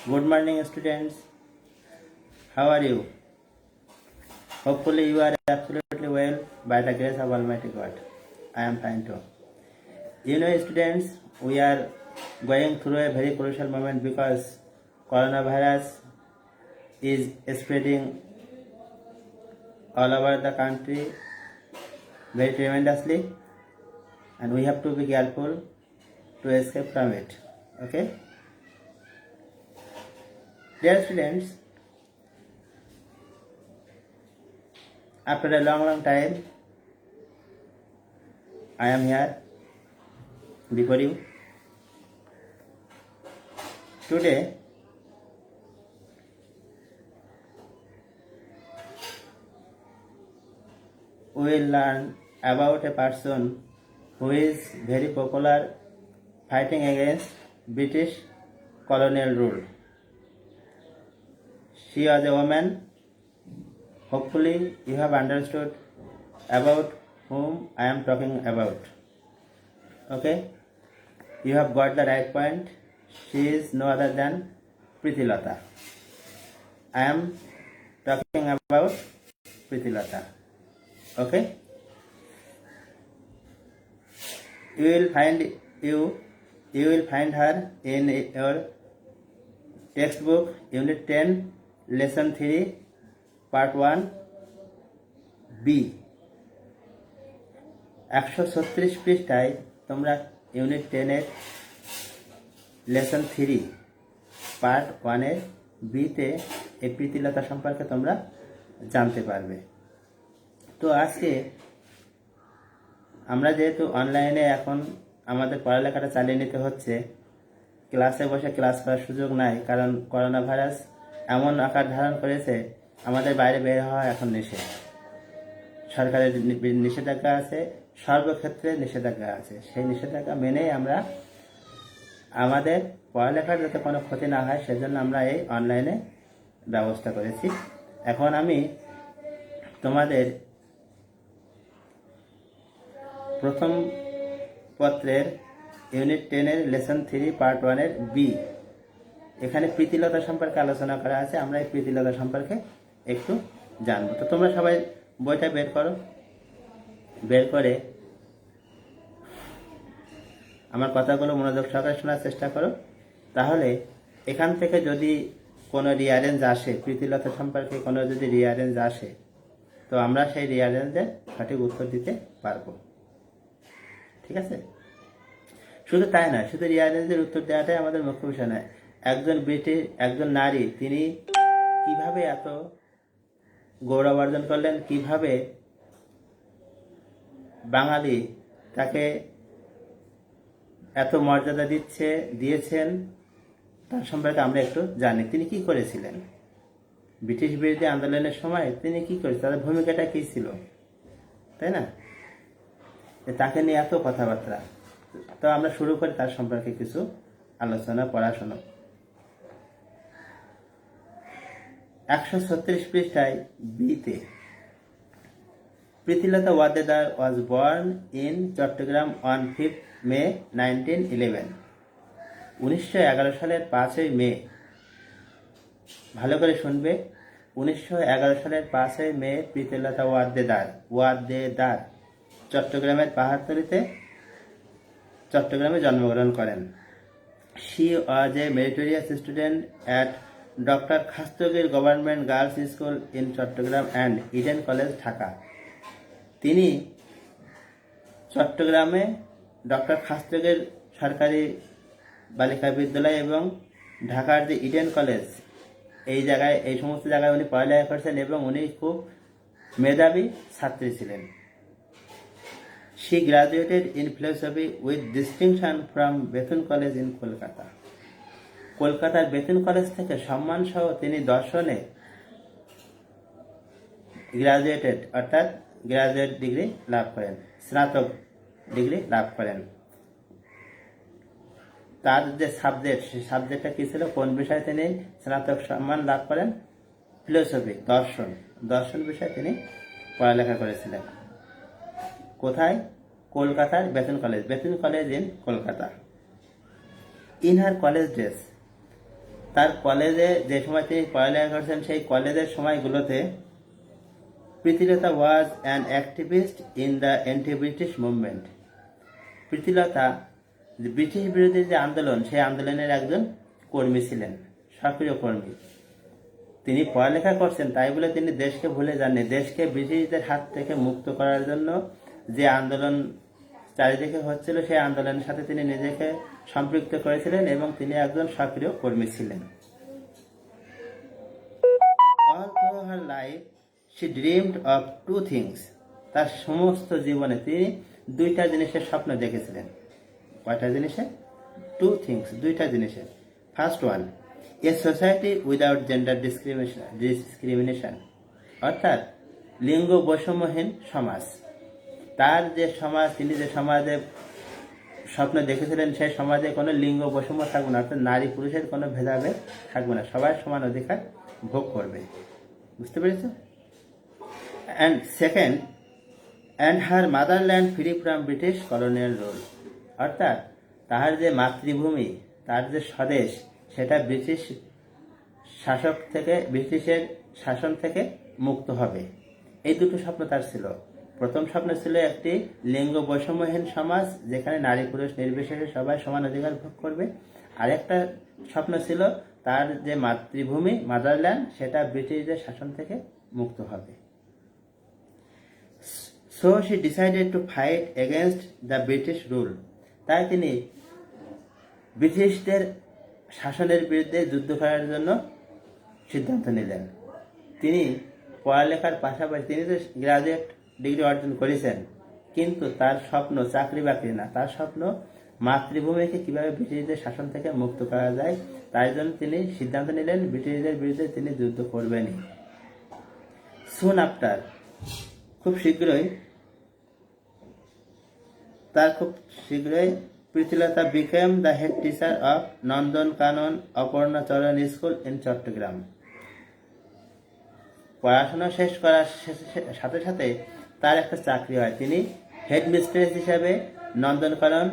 Good morning, students. How are you? Hopefully, you are absolutely well by the grace of Almighty God. I am fine too. Students, we are going through a very crucial moment because coronavirus is spreading all over the country very tremendously, and we have to be careful to escape from it. Okay? Dear students, after a long time, I am here before you. Today, we will learn about a person who is very popular fighting against British colonial rule. She was a woman. Hopefully, you have understood about whom I am talking about. Okay? You have got the right point. She is no other than Prithilatha. I am talking about Prithilatha. Okay? You will find her in your textbook, Unit 10, Lesson 3, Part 1, B. 136 পৃষ্ঠায় তোমরা unit 10 এর lesson 3 part 1 এর বিতে এই প্রীতিলতা সম্পর্কে তোমরা জানতে পারবে। তো আজকে আমরা যেহেতু অনলাইনে এখন আমাদের পড়ালেখাটা চালিয়ে নিতে হচ্ছে, ক্লাসে বসে ক্লাস করার সুযোগ নাই, কারণ করোনা ভাইরাস এমন আকার ধারণ করেছে আমাদের বাইরে বের হওয়া এখন নিষেধ। সরকারের নিষেধাজ্ঞা আছে, সর্বক্ষেত্রে নিষেধাজ্ঞা আছে। সেই নিষেধাজ্ঞা মেনেই আমরা আমাদের পড়ালেখার যাতে কোনো ক্ষতি না হয় সেজন্য আমরা এই অনলাইনে ব্যবস্থা করেছি। এখন আমি তোমাদের প্রথম পত্রের ইউনিট 10 এর লেসন 3 পার্ট 1 এর বি, এখানে প্রীতিলতা সম্পর্কে আলোচনা করা আছে। আমরা এই প্রীতিলতা সম্পর্কে একটু জানবো। তো তোমরা সবাই বইটা বের করো, বের করে আমার কথাগুলো মনোযোগ সহকারে শোনার চেষ্টা করো। তাহলে এখান থেকে যদি কোনো রিয়ারেঞ্জ আসে, প্রীতিলতা সম্পর্কে কোনো যদি রিয়ারেঞ্জ আসে, তো আমরা সেই রিয়ারেঞ্জের সঠিক উত্তর দিতে পারবো। ঠিক আছে? শুধু তাই নয়, শুধু রিয়ারেঞ্জের উত্তর দেওয়াটাই আমাদের মুখ্য বিষয় নয়। একজন নারী, তিনি কিভাবে এত গৌরব অর্জন করলেন, কিভাবে বাঙালি তাকে এত মর্যাদা দিয়েছেন, তার সম্পর্কে আমরা একটু জানি। তিনি কি করেছিলেন ব্রিটিশ বিরোধী আন্দোলনের সময়, তিনি কি করেছিলেন, তাদের ভূমিকাটা কি ছিল, তাই না? তাকে নিয়ে এত কথাবার্তা। তো আমরা শুরু করি তার সম্পর্কে কিছু আলোচনা, পড়াশোনা। 136 পৃষ্ঠায় বিতে, Prithilatha Wadedar was born in Chattogram on 5th May 1911. 1911 সালের 5ই মে, ভালো করে শুনবে, 1911 সালের 5ই মে প্রীতিলতা ওয়াদ্দেদার চট্টগ্রামের পাহাড়তলীতে চট্টগ্রামে জন্মগ্রহণ করেন। She was a meritorious student at Dr. Khastagir government girls school in Chattogram and Eden college, Dhaka. তিনি চট্টগ্রামে ডক্টর খাস্তগির সরকারি বালিকা বিদ্যালয় এবং ঢাকার যে ইডেন কলেজ, এই সমস্ত জায়গায় উনি পড়ালেখা করেছেন এবং উনি খুব মেধাবী ছাত্রী ছিলেন। She graduated in philosophy with distinction from Bethune college in Kolkata. কলকাতার বেথুন কলেজ থেকে সম্মান সহ তিনি দর্শনে গ্রাজুয়েট ডিগ্রি লাভ করেন, স্নাতক ডিগ্রি লাভ করেন। তার যে সাবজেক্ট, সেই সাবজেক্টটা কি ছিল, কোন বিষয়ে তিনি স্নাতক সম্মান লাভ করেন? ফিলোসফি, দর্শন বিষয়ে তিনি পড়ালেখা করেছিলেন। কোথায়? কলকাতার Bethune college in Kolkata. In her college days, তার কলেজে যে সময় তিনি পড়ালেখা করছেন সেই কলেজের সময়গুলোতে Pritilata was an activist in the anti British movement. Pritilata British বিরোধী যে আন্দোলন সেই আন্দোলনের একজন কর্মী ছিলেন, সক্রিয় কর্মী। তিনি পড়ালেখা করছেন তাই বলে তিনি দেশকে ভুলে যাননি। দেশকে ব্রিটিশদের হাত থেকে মুক্ত করার জন্য যে আন্দোলন চারিদিকে হচ্ছিল সেই আন্দোলনের সাথে তিনি নিজেকে সম্পৃক্ত করেছিলেন এবং তিনি একজন সক্রিয় কর্মী ছিলেন। All through her life, she dreamed of two things. তার সমস্ত জীবনে তিনি দুইটা জিনিসের স্বপ্ন দেখেছিলেন। কয়টা জিনিসের? টু থিংস, দুইটা জিনিসের। First one, a society without gender discrimination, অর্থাৎ লিঙ্গ বৈষম্যহীন সমাজ। তার যে সমাজ, তিনি যে সমাজে স্বপ্ন দেখেছিলেন সেই সমাজে কোনো লিঙ্গ বৈষম্য থাকবে না, অর্থাৎ নারী পুরুষের কোনো ভেদাভেদ থাকবে না, সবাই সমান অধিকার ভোগ করবে। বুঝতে পেরেছ? And second, and her motherland free from British colonial rule, অর্থাৎ তাহার যে মাতৃভূমি, তার যে স্বদেশ, সেটা ব্রিটিশ শাসক থেকে, ব্রিটিশের শাসন থেকে মুক্ত হবে। এই দুটো স্বপ্ন তার ছিল। প্রথম স্বপ্ন ছিল একটি লিঙ্গ বৈষম্যহীন সমাজ যেখানে নারী পুরুষ নির্বিশেষে সবাই সমান অধিকার ভোগ করবে। আরেকটা স্বপ্ন ছিল তার যে মাতৃভূমি মাদারল্যান্ড সেটা ব্রিটিশদের শাসন থেকে মুক্ত হবে। So she decided to fight against the British rule, তাই তিনি ব্রিটিশদের শাসনের বিরুদ্ধে যুদ্ধ করার জন্য সিদ্ধান্ত নিলেন। তিনি পড়ালেখার পাশাপাশি তিনি তো গ্রাজুয়েট ডিগ্রি অর্জন করেছেন, কিন্তু তার স্বপ্ন চাকরি বাকরি না, তার স্বপ্ন মাতৃভূমিকে কিভাবে ব্রিটিশদের শাসন থেকে মুক্ত করা যায়। তাই জন্য তিনি সিদ্ধান্ত নিলেন ব্রিটিশদের বিরুদ্ধে তিনি যুদ্ধ করবেনই। সুন আফটার, খুব শীঘ্রই Pritilata became the head teacher of Nandankanan Aparnacharan school in Chattogram. পড়াশোনা শেষ করার সাথে সাথে তার একটা চাকরি হয়। তিনি হেড মিস্ট্রেস হিসাবে নন্দনকানন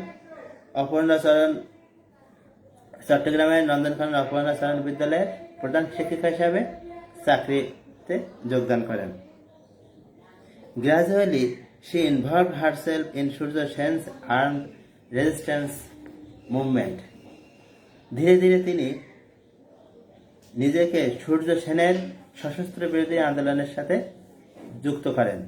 অপর্ণাচরণ, চট্টগ্রামের নন্দনকানন অপর্ণাচরণ বিদ্যালয়ের প্রধান শিক্ষিকা হিসাবে চাকরিতে যোগদান করেন। Gradually she involved herself in Surya Sen's armed resistance movement. ধীরে ধীরে তিনি নিজেকে সূর্য সেনের সশস্ত্র বিরোধী আন্দোলনের সাথে যুক্ত করেন।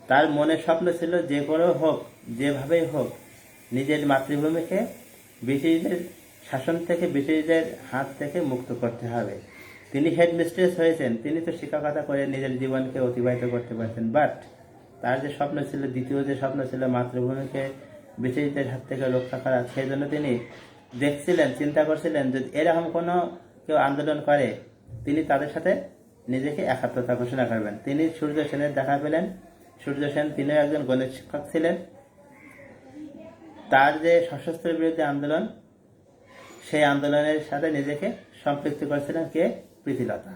তার মনে স্বপ্ন ছিল যে করে হোক, যেভাবেই হোক, নিজের মাতৃভূমিকে ব্রিটিশদের শাসন থেকে, ব্রিটিশদের হাত থেকে মুক্ত করতে হবে। তিনি হেড মিস্ট্রেস হয়েছেন, তিনি তো শিক্ষকতা করে নিজের জীবনকে অতিবাহিত করতে পারতেন, বাট তার যে স্বপ্ন ছিল, দ্বিতীয় যে স্বপ্ন ছিল মাতৃভূমিকে ব্রিটিশদের হাত থেকে রক্ষা করা, সেই জন্য তিনি দেখছিলেন, চিন্তা করছিলেন যদি এরকম কোনো কেউ আন্দোলন করে তিনি তাদের সাথে নিজেকে একাত্মতা ঘোষণা করবেন। তিনি সূর্য সেনের দেখা পেলেন। সূর্য সেন তিনিও একজন গণিত শিক্ষক ছিলেন। তার যে সশস্ত্র বিরোধী আন্দোলন, সেই আন্দোলনের সাথে নিজেকে সম্পৃক্ত করেছিলেন কে? Pritilata.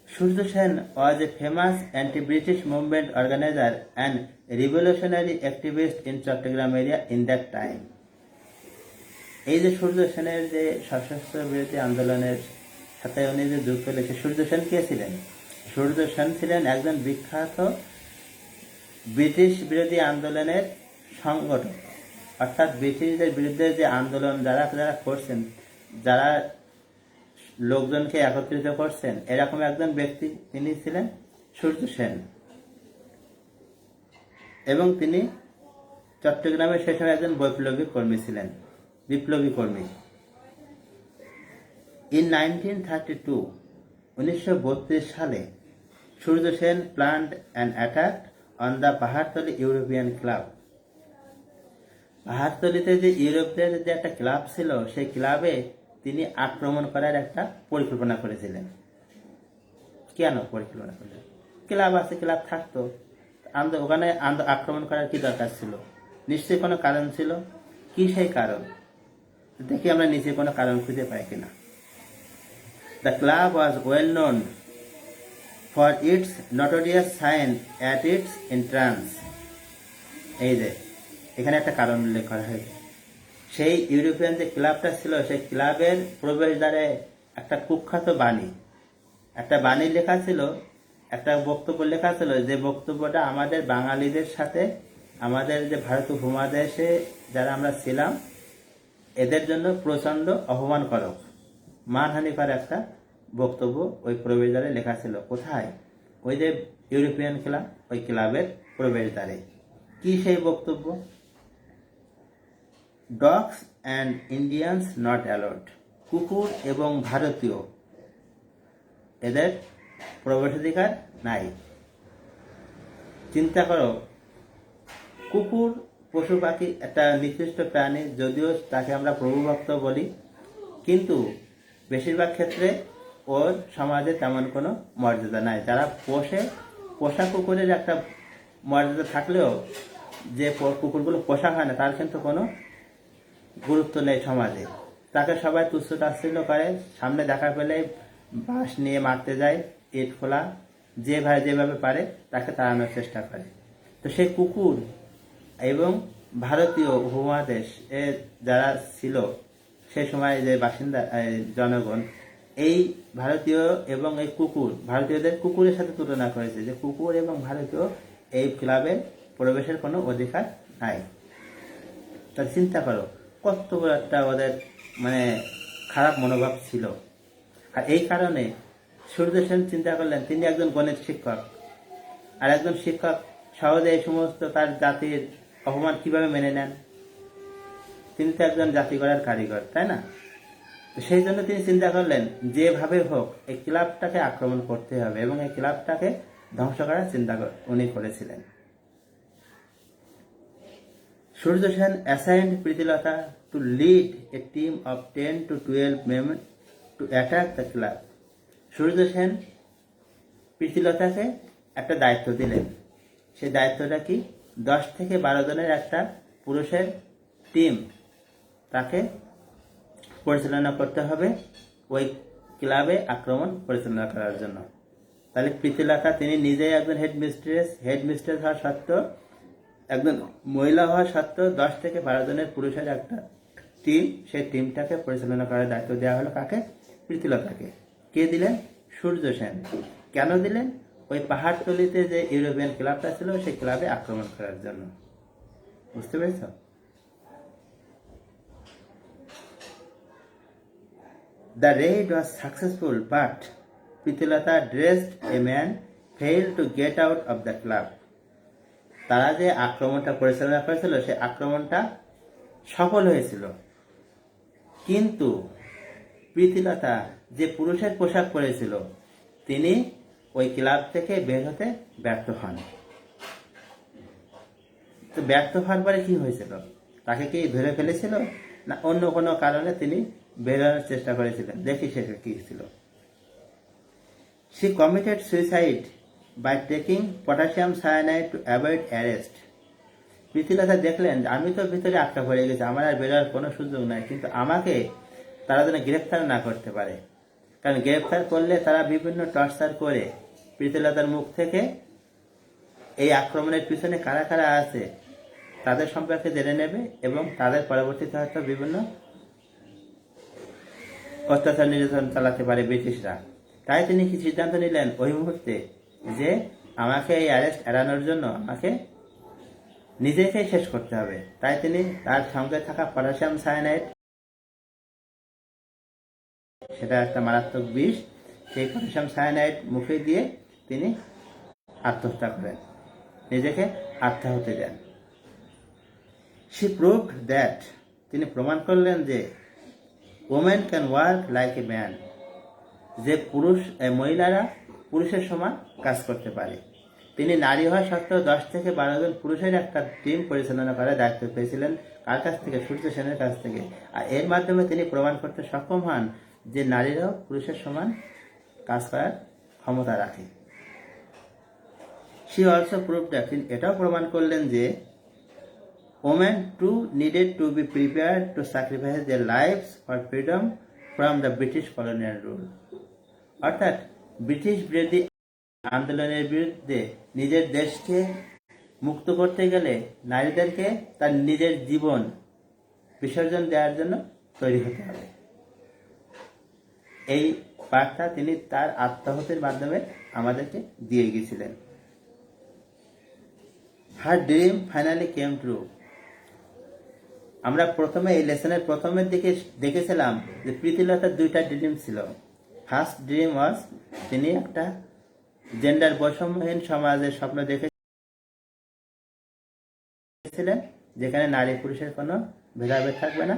Surya Sen was a famous anti-British movement organizer and revolutionary activist in Chattogram area in that time. এই যে সূর্য সেনের যে সশস্ত্র বিরোধী আন্দোলনের সাথে উনি যে যুক্ত হয়েছে, সূর্য সেন কে ছিলেন? সূর্য সেন ছিলেন একজন বিখ্যাত ব্রিটিশ বিরোধী আন্দোলনের সংগঠক, অর্থাৎ ব্রিটিশদের বিরুদ্ধে যে আন্দোলন যারা যারা করছেন, যারা লোকজনকে একত্রিত করছেন, এরকম একজন ব্যক্তি তিনি ছিলেন সূর্য সেন। এবং তিনি চট্টগ্রামের সে সময় একজন বিপ্লবী কর্মী ছিলেন, বিপ্লবী কর্মী। ইন 1932 সালে Surya Sen planned an attack on the Pahartali European club. পাহাড়তলিতে যে ইউরোপের যে একটা ক্লাব ছিল, সেই ক্লাবে তিনি আক্রমণ করার একটা পরিকল্পনা করেছিলেন। কেন পরিকল্পনা করলেন? ক্লাব আছে, ক্লাব থাকতো, ওখানে আক্রমণ করার কি দরকার ছিল? নিশ্চয়ই কোনো কারণ ছিল। কি সেই কারণ? দেখি আমরা নিচে কোনো কারণ খুঁজে পাই কিনা। The club was well known for its notorious sign at its entrance. এই যে এখানে একটা কারণ উল্লেখ করা হয়েছে। সেই ইউরোপিয়ান যে ক্লাবটা ছিল সেই ক্লাবের প্রবেশদ্বারে একটা কুখ্যাত বাণী, একটা বাণী লেখা ছিল, একটা বক্তব্য লেখা ছিল, যে বক্তব্যটা আমাদের বাঙালিদের সাথে আমাদের যে ভারতীয় উপমহাদেশে যারা আমরা ছিলাম এদের জন্য প্রচণ্ড অপমানকরক, মানহানিকর একটা বক্তব্য ওই প্রবেশদ্বারে লেখা ছিল। কোথায়? ওই যে ইউরোপিয়ান ক্লাব, ওই ক্লাবের প্রবেশদ্বারে। কি সেই বক্তব্য? Dogs and Indians not allowed, কুকুর এবং ভারতীয় এদের প্রবেশাধিকার নাই। চিন্তা করো, কুকুর পশু পাখি একটা নির্দিষ্ট প্রাণী, যদিও তাকে আমরা প্রভুভক্ত বলি, কিন্তু বেশিরভাগ ক্ষেত্রে ওর সমাজে তেমন কোনো মর্যাদা নাই। যারা পোষা কুকুরের একটা মর্যাদা থাকলেও যে কুকুরগুলো পোষা হয় না তার কিন্তু কোনো গুরুত্ব নেই সমাজে। তাকে সবাই তুচ্ছ তাচ্ছিল্য করে, সামনে দেখা পেলে বাঁশ নিয়ে মারতে যায়, ইট খোলা যেভাবে পারে তাকে তাড়ানোর চেষ্টা করে। তো সেই কুকুর এবং ভারতীয় উপমহাদেশ এ যারা ছিল সে সময় যে বাসিন্দা জনগণ, এই ভারতীয় এবং এই কুকুর, ভারতীয়দের কুকুরের সাথে তুলনা করেছে যে কুকুর এবং ভারতীয় এই ক্লাবে প্রবেশের কোনো অধিকার নাই। তাহলে চিন্তা করো কত বড় একটা ওদের মানে খারাপ মনোভাব ছিল। আর এই কারণে সূর্য সেন চিন্তা করলেন, তিনি একজন গণিত শিক্ষক, আর একজন শিক্ষক সহজে এই সমস্ত তার জাতির অপমান কিভাবে মেনে নেন? তিনি তো একজন জাতি গড়ার কারিগর, তাই না? তো সেই জন্য তিনি চিন্তা করলেন যেভাবে হোক এই ক্লাবটাকে আক্রমণ করতে হবে এবং এই ক্লাবটাকে ধ্বংস করার চিন্তা উনি করেছিলেন। Surya Sen assigned Pritilata to lead a team of 10 to 12 men to attack the club. Surya Sen প্রীতিলতাকে একটা দায়িত্ব দিলেন। সেই দায়িত্বটা কি? 10 থেকে 12 জনের একটা পুরুষের টিম তাকে পরিচালনা করতে হবে ওই ক্লাবে আক্রমণ পরিচালনা করার জন্য। তাহলে প্রীতিলতা তিনি নিজেই একজন হেডমিস্ট্রেস হওয়া সত্ত্বেও, একজন মহিলা হওয়া সত্ত্বেও 10 থেকে 12 জনের পুরুষের একটা টিম, সেই টিমটাকে পরিচালনা করার দায়িত্ব দেওয়া হলো কাকে? প্রীতিলতাকে। কে দিলেন? সূর্য সেন। কেন দিলেন? ওই পাহাড়তলিতে যে ইউরোপিয়ান ক্লাবটা ছিল সেই ক্লাবে আক্রমণ করার জন্য। বুঝতে পেরেছ? The raid was successful, but Pritilata dressed a man failed to get out of the club. তারা যে আক্রমণটা পরিচালনা করেছিল সেই আক্রমণটা সফল হয়েছিল, কিন্তু প্রীতিলতা যে পুরুষের পোশাক পরেছিল তিনি ওই ক্লাব থেকে বের হতে ব্যর্থ হন। তো ব্যর্থ হওয়ার পরে কি হয়েছিল? তাকে কি ধরে ফেলেছিল, না অন্য কোনো কারণে তিনি বেরোনোর চেষ্টা করেছিলেন? দেখি সেটা কি ছিল। She committed suicide by taking potassium cyanide to avoid arrest. Pritilata দেখলেন আমি তো ভিতরে আটকা পড়ে গেছি, আমার আর বেরোর কোনো সুযোগ নাই, কিন্তু আমাকে তারা যেন গ্রেফতার না করতে পারে, কারণ গ্রেফতার করলে তারা বিভিন্ন টর্চার করে প্রীতিলতার মুখ থেকে এই আক্রমণের পিছনে কারা কারা আছে তাদের সম্পর্কে জেনে নেবে এবং তাদের পরবর্তীতে হয়তো বিভিন্ন অত্যাচার নির্যাতন চালাতে পারে ব্রিটিশরা। তাই তিনি কি সিদ্ধান্ত নিলেন ওই মুহূর্তে যে আমাকে এই অ্যারেস্ট এড়ানোর জন্য আমাকে নিজেকেই শেষ করতে হবে। তাই তিনি তার সঙ্গে থাকা পটাশিয়াম সায়ানাইড, সেটা একটা মারাত্মক বিষ, সেই পটাশিয়াম সায়ানাইড মুখে দিয়ে তিনি আত্মহত্যা করেন, নিজেকে আত্মাহুতি দেন। She proved that, তিনি প্রমাণ করলেন যে women can work like a man, যে মহিলারা পুরুষের সমান কাজ করতে পারে। তিনি নারী হওয়া সত্ত্বেও 10 থেকে 12 জন পুরুষের একটা টিম পরিচালনা করার দায়িত্ব পেয়েছিলেন কার কাছ থেকে? সূর্য সেনের কাছ থেকে। আর এর মাধ্যমে তিনি প্রমাণ করতে সক্ষম হন যে নারীরাও পুরুষের সমান কাজ করার ক্ষমতা রাখে। She also proved that, তিনি এটাও প্রমাণ করলেন যে women too needed to be prepared to sacrifice their lives for freedom from the British colonial rule. অর্থাৎ ব্রিটিশ বিরোধী আন্দোলনের বিরুদ্ধে নিজের দেশকে মুক্ত করতে গেলে নারীদেরকে তার নিজের জীবন বিসর্জন দেওয়ার জন্য তৈরি হতে হবে। এই বার্তা তিনি তার আত্মাহুতির মাধ্যমে আমাদেরকে দিয়ে গিয়েছিলেন। হার ড্রিম ফাইনালি কেম ট্রু। আমরা প্রথমে এই লেসনের প্রথমের দিকে দেখেছিলাম যে প্রীতিলতার দুইটা ড্রিম ছিল। ফার্স্ট ড্রিম ওয়াজ, তিনি একটা জেন্ডার বৈষম্যহীন সমাজের স্বপ্ন দেখেছিলেন, যেখানে নারী পুরুষের কোনো ভেদাভেদ থাকবে না।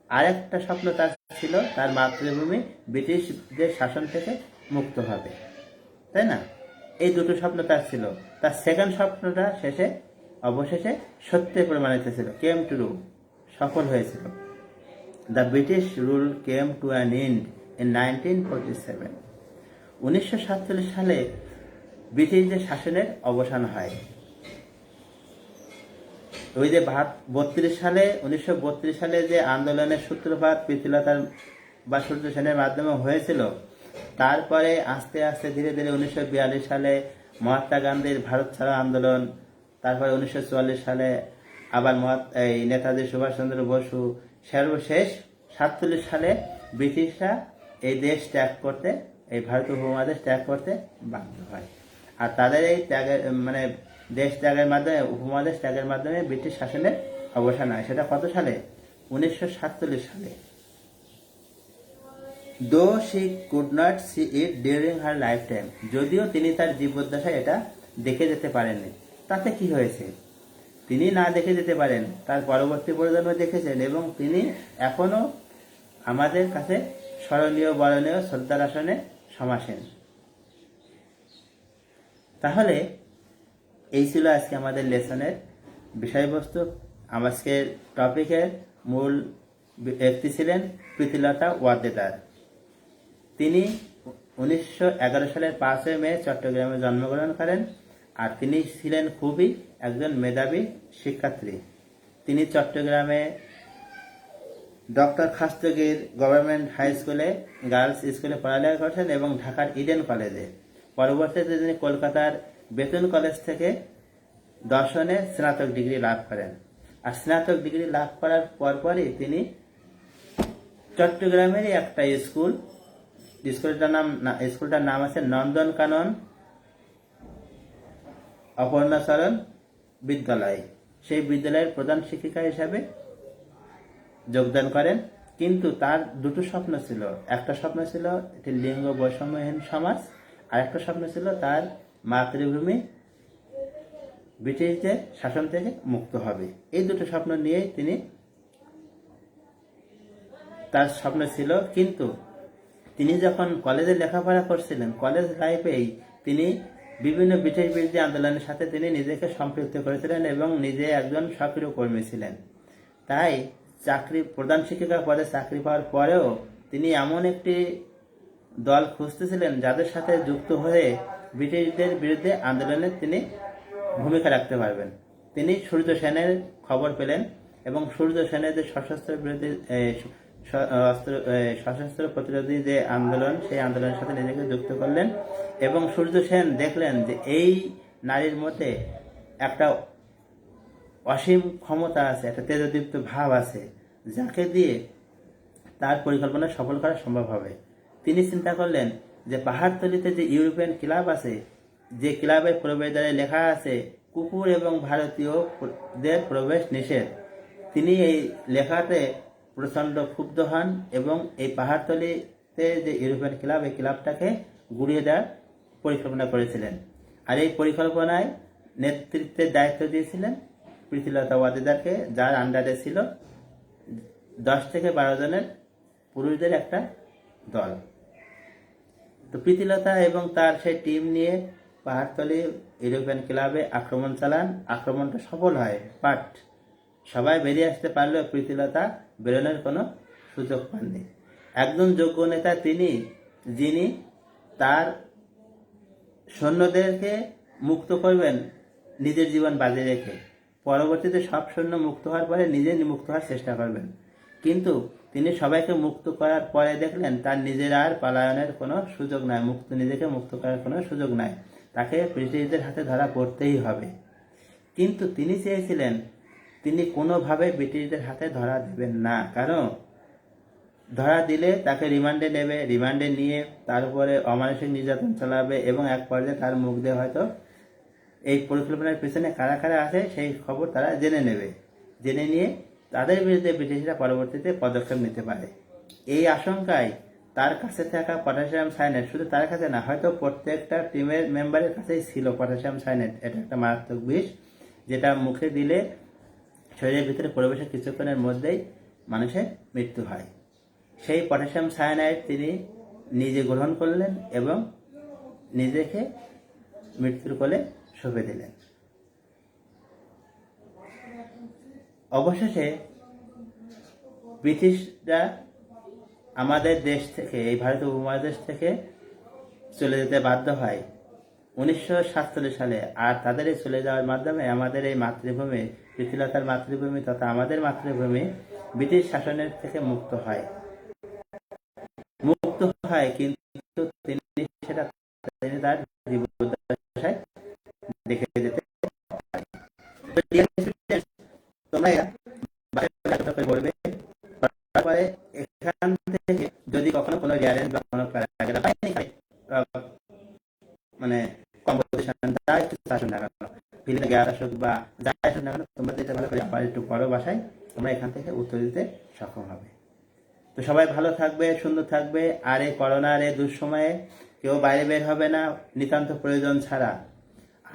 আরেকটা স্বপ্ন তার ছিল, তার মাতৃভূমি ব্রিটিশদের শাসন থেকে মুক্ত হবে, তাই না? এই দুটো স্বপ্ন তার ছিল। তার সেকেন্ড স্বপ্নটা অবশেষে সত্যে প্রমাণিত ছিল, কেম ট্রু, সফল হয়েছিল। The British rule came to an end in 1947। 1947 সালে ব্রিটিশদের শাসনের অবসান হয়। ওই যে 1932 সালে যে আন্দোলনের সূত্রপাত প্রীতিলতার বা সূর্য সেনের মাধ্যমে হয়েছিল, তারপরে আস্তে আস্তে ধীরে ধীরে 1942 সালে মহাত্মা গান্ধীর ভারত ছাড়ো আন্দোলন, তারপরে 1944 সালে আবার নেতাজি সুভাষচন্দ্র বসু, সর্বশেষ 47 সালে ব্রিটিশরা এই দেশ ত্যাগ করতে, এই ভারতীয় উপমহাদেশ ত্যাগ করতে বাধ্য হয়। আর তাদের এই ত্যাগের দেশ ত্যাগের মাধ্যমে, উপমহাদেশ ত্যাগের মাধ্যমে ব্রিটিশ শাসনের অবসান হয়। সেটা কত সালে? 1947 সালে। Though she could not see it during her lifetime. যদিও তিনি তার জীবদ্দশায় এটা দেখে যেতে পারেননি, তাতে কি হয়েছে? তিনি না দেখে যেতে পারেন, তার পরবর্তী প্রজন্ম দেখেছেন, এবং তিনি এখনো আমাদের কাছে স্মরণীয়, বরণীয়, শ্রদ্ধার আসনে সমাসীন। তাহলে এই ছিল আজকে আমাদের লেসনের বিষয়বস্তু। আজকের টপিকের মূল ব্যক্তি ছিলেন প্রীতিলতা ওয়াদ্দেদার। তিনি 1911 সালের 5 মে চট্টগ্রামে জন্মগ্রহণ করেন। আর তিনি ছিলেন খুবই একজন মেধাবী শিক্ষার্থী। তিনি চট্টগ্রামে ডক্টর খাস্তগীর গভর্নমেন্ট হাই স্কুলে, গার্লস স্কুলে পড়ালেখা করেছেন এবং ঢাকার ইডেন কলেজে। পরবর্তীতে তিনি কলকাতার বেতন কলেজ থেকে দর্শনে স্নাতক ডিগ্রি লাভ করেন। আর স্নাতক ডিগ্রি লাভ করার পরপরই তিনি চট্টগ্রামেরই একটা স্কুলটার নাম আছে নন্দনকানন অপর্ণাচরণ বিদ্যালয়। সেই বিদ্যালয়ের প্রধান শিক্ষিকা হিসাবে যোগদান করেন। কিন্তু তার দুটো স্বপ্ন ছিল। একটা স্বপ্ন ছিল একটি লিঙ্গ বৈষম্যহীন সমাজ, আর একটা স্বপ্ন ছিল তার মাতৃভূমি ব্রিটিশদের শাসন থেকে মুক্ত হবে। এই দুটো স্বপ্ন নিয়ে তার স্বপ্ন ছিল। কিন্তু তিনি যখন কলেজে লেখাপড়া করছিলেন, কলেজ লাইফেই তিনি বিভিন্ন ব্রিটিশ বিরোধী আন্দোলনের সাথে তিনি নিজেকে সম্পৃক্ত করেছিলেন এবং নিজে একজন সক্রিয় কর্মী ছিলেন। তাই প্রধান শিক্ষিকা পদে চাকরি পাওয়ার পরেও তিনি এমন একটি দল খুঁজতেছিলেন যাদের সাথে যুক্ত হয়ে ব্রিটিশদের বিরুদ্ধে আন্দোলনে তিনি ভূমিকা রাখতে পারবেন। তিনি সূর্য সেনের খবর পেলেন এবং সূর্য সেনের যে সশস্ত্র প্রতিরোধী যে আন্দোলন, সেই আন্দোলনের সাথে নিজেকে যুক্ত করলেন। এবং সূর্য সেন দেখলেন যে এই নারীর মধ্যে একটা অসীম ক্ষমতা আছে, একটা তেজদীপ্ত ভাব আছে, যাকে দিয়ে তার পরিকল্পনা সফল করা সম্ভব হবে। তিনি চিন্তা করলেন যে পাহাড়তলিতে যে ইউরোপিয়ান ক্লাব আছে, যে ক্লাবের প্রবেশদ্বারে লেখা আছে কুকুর এবং ভারতীয়দের প্রবেশ নিষেধ, তিনি এই লেখাতে প্রচণ্ড ক্ষুব্ধ হন এবং এই পাহাড়তলিতে যে ইউরোপিয়ান ক্লাব, এই ক্লাবটাকে গুড়িয়ে দেওয়ার পরিকল্পনা করেছিলেন। আর এই পরিকল্পনায় নেতৃত্বের দায়িত্ব দিয়েছিলেন প্রীতিলতা ওয়াদ্দেদারকে, যার আন্ডারে ছিল 10 থেকে 12 জনের পুরুষদের একটা দল। তো প্রীতিলতা এবং তার সেই টিম নিয়ে পাহাড়তলি ইউরোপিয়ান ক্লাবে আক্রমণ চালান। আক্রমণটা সফল হয়, বাট সবাই বেরিয়ে আসতে পারলেও প্রীতিলতা বেরোনোর কোনো সুযোগ পাননি। একজন যোগ্য নেতা তিনি, যিনি তার সৈন্যদেরকে মুক্ত করবেন নিজের জীবন বাজি রেখে, পরবর্তীতে সব সৈন্য মুক্ত হওয়ার পরে নিজে মুক্ত হওয়ার চেষ্টা করবেন। কিন্তু তিনি সবাইকে মুক্ত করার পরে দেখলেন তার নিজের আর পলায়নের কোনো সুযোগ নাই, নিজেকে মুক্ত করার কোনো সুযোগ নাই, তাকে ব্রিটিশদের হাতে ধরা পড়তেই হবে। কিন্তু তিনি চেয়েছিলেন তিনি কোনোভাবে ব্রিটিশদের হাতে ধরা দেবেন না, কারণ ধরা দিলে তাকে রিমান্ডে নেবে, রিমান্ডে নিয়ে তার উপরে অমানসিক নির্যাতন চালাবে এবং এক পর্যায়ে তার মুখ দিয়ে হয়তো এই পরিকল্পনার পিছনে কারা কারা আছে সেই খবর তারা জেনে নেবে, জেনে নিয়ে তাদের বিরুদ্ধে ব্রিটিশরা পরবর্তীতে পদক্ষেপ নিতে পারে। এই আশঙ্কায় তার কাছে থাকা পটাশিয়াম সায়ানাইড, শুধু তার কাছে না, হয়তো প্রত্যেকটা টিমের মেম্বারের কাছেই ছিল পটাশিয়াম সায়ানাইড। এটা একটা মারাত্মক বিষ, যেটা মুখে দিলে শরীরের ভিতরে প্রবেশের কিছুক্ষণের মধ্যেই মানুষের মৃত্যু হয়। সেই পটাশিয়াম সায়ানাইড তিনি নিজে গ্রহণ করলেন এবং নিজেকে মৃত্যুর কোলে সঁপে দিলেন। অবশেষে ব্রিটিশরা আমাদের দেশ থেকে, এই ভারতীয় উপমহাদেশ থেকে চলে যেতে বাধ্য হয় 1947 সালে। আর তাদের এই চলে যাওয়ার মাধ্যমে আমাদের এই মাতৃভূমি, পৃথিলতার মাতৃভূমি তথা আমাদের মাতৃভূমি ব্রিটিশ শাসনের থেকে মুক্ত হয়। কিন্তু সেটা তিনি তার জীবদ্দশায় দেখে যেতে পারে। তোমরা বলবে এখান থেকে যদি কখনো কোনো রিয়ারেন্স বা কোনো মানে কম্পিটিশন আসুন না কেন, ফিল্ডে গ্যাস আসুক বা যাই আসুন না কেন, তোমরা যেটা ভালো করে আবার একটু বড় বাসায় তোমরা এখান থেকে উত্তর দিতে সক্ষম হবে। তো সবাই ভালো থাকবে, সুন্দর থাকবে। আর এই করোনার এই দুঃসময়ে কেউ বাইরে বের হবে না নিতান্ত প্রয়োজন ছাড়া।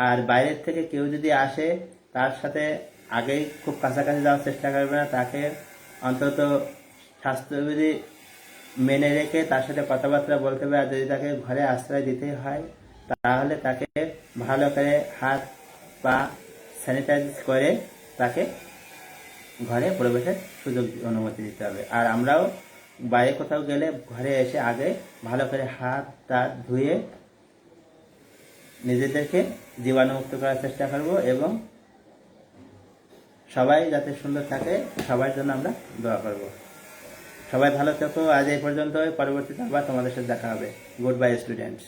আর বাইরের থেকে কেউ যদি আসে তার সাথে আগেই খুব কাছাকাছি যাওয়ার চেষ্টা করবে না, তাকে অন্তত স্বাস্থ্যবিধি মেনে রেখে তার সাথে কথাবার্তা বলতে হবে। আর যদি তাকে ঘরে আশ্রয় দিতে হয় তাহলে তাকে ভালো করে হাত পা স্যানিটাইজ করে তাকে ঘরে প্রবেশের সুযোগ অনুমতি দিতে হবে। আর আমরাও বাইরে কোথাও গেলে ঘরে এসে আগে ভালো করে হাত টাত ধুয়ে নিজেদেরকে জীবাণুমুক্ত করার চেষ্টা করব এবং সবাই যাতে সুন্দর থাকে সবার জন্য আমরা দোয়া করব। সবাই ভালো থেকো। আজ এই পর্যন্ত, পরবর্তীতে আবার তোমাদের সাথে দেখা হবে। Good bye students.